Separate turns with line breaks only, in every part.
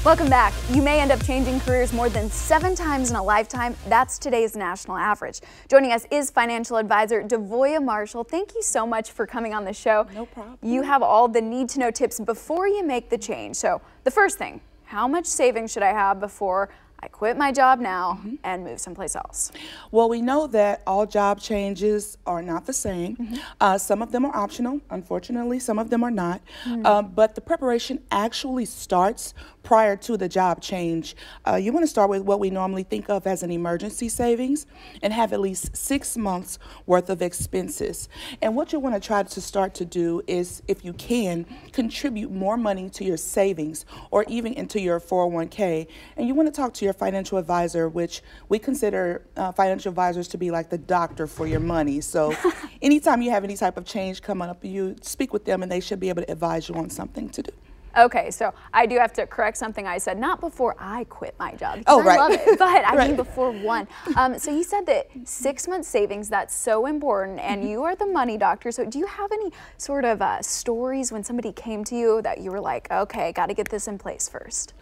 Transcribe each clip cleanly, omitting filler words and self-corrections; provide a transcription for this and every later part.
Welcome back. You may end up changing careers more than 7 times in a lifetime. That's today's national average. Joining us is financial advisor Devoya Marshall. Thank you so much for coming on the show.
No problem.
You have all the need-to-know tips before you make the change. So the first thing, how much savings should I have before I quit my job now and move someplace else?
Well, we know that all job changes are not the same. Some of them are optional, unfortunately, some of them are not. But the preparation actually starts prior to the job change. You want to start with what we normally think of as an emergency savings and have at least 6 months worth of expenses. And what you want to try to start to do is, if you can, contribute more money to your savings or even into your 401k. And you want to talk to your financial advisor, which we consider financial advisors to be like the doctor for your money. So anytime you have any type of change coming up, you speak with them and they should be able to advise you on something to do.
Okay, so I do have to correct something I said, not before I quit my job.
Oh, right.
I love it, but I
Right.
mean before one. So you said that 6 months savings, that's so important, and you are the money doctor. So do you have any sort of stories when somebody came to you that you were like, okay, got to get this in place first?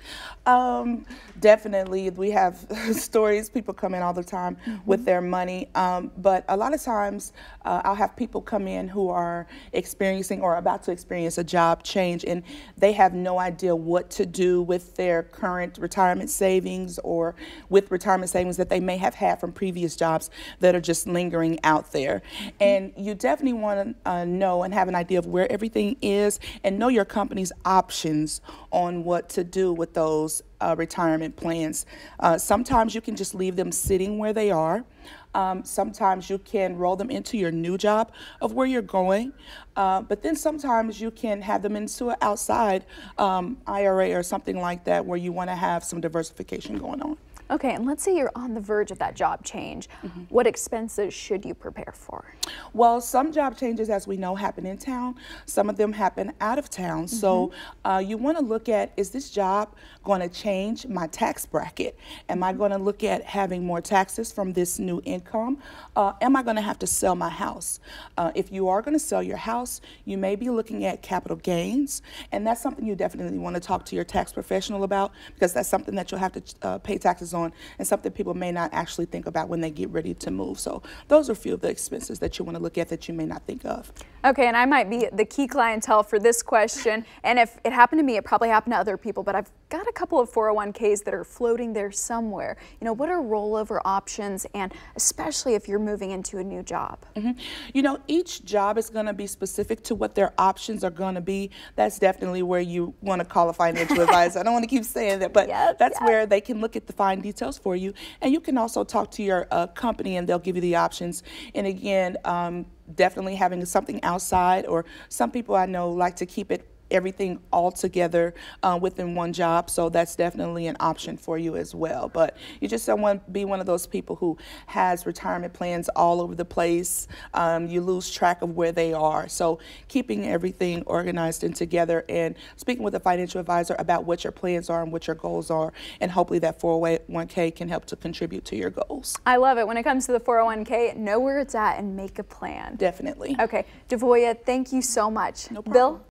Definitely. We have stories, people come in all the time with their money, but a lot of times I'll have people come in who are experiencing or about to experience a job change, and they have no idea what to do with their current retirement savings or with retirement savings that they may have had from previous jobs that are just lingering out there. And you definitely want to know and have an idea of where everything is and know your company's options on what to do with those retirement plans. Sometimes you can just leave them sitting where they are. Sometimes you can roll them into your new job of where you're going, but then sometimes you can have them into an outside IRA or something like that where you want to have some diversification going on.
Okay, and let's say you're on the verge of that job change. What expenses should you prepare for?
Well, some job changes, as we know, happen in town. Some of them happen out of town. So you want to look at, is this job going to change my tax bracket? Am I going to look at having more taxes from this new income? Am I going to have to sell my house? If you are going to sell your house, you may be looking at capital gains, and that's something you definitely want to talk to your tax professional about, because that's something that you'll have to pay taxes on and something people may not actually think about when they get ready to move. So those are a few of the expenses that you want to look at that you may not think of.
Okay, and I might be the key clientele for this question, and if it happened to me, it probably happened to other people, but I've got a couple of 401ks that are floating there somewhere. You know, what are rollover options, and especially if you're moving into a new job?
You know, each job is going to be specific to what their options are going to be. That's definitely where you want to call a financial advisor. I don't want to keep saying that, but that's where they can look at the fine details for you. And you can also talk to your company and they'll give you the options. And again, definitely having something outside, or some people I know like to keep everything all together within one job, so that's definitely an option for you as well. But you just don't want to be one of those people who has retirement plans all over the place. You lose track of where they are. So keeping everything organized and together and speaking with a financial advisor about what your plans are and what your goals are, and hopefully that 401k can help to contribute to your goals.
I love it. When it comes to the 401k, know where it's at and make a plan.
Definitely.
Okay, Devoya, thank you so much.
No problem.
Bill?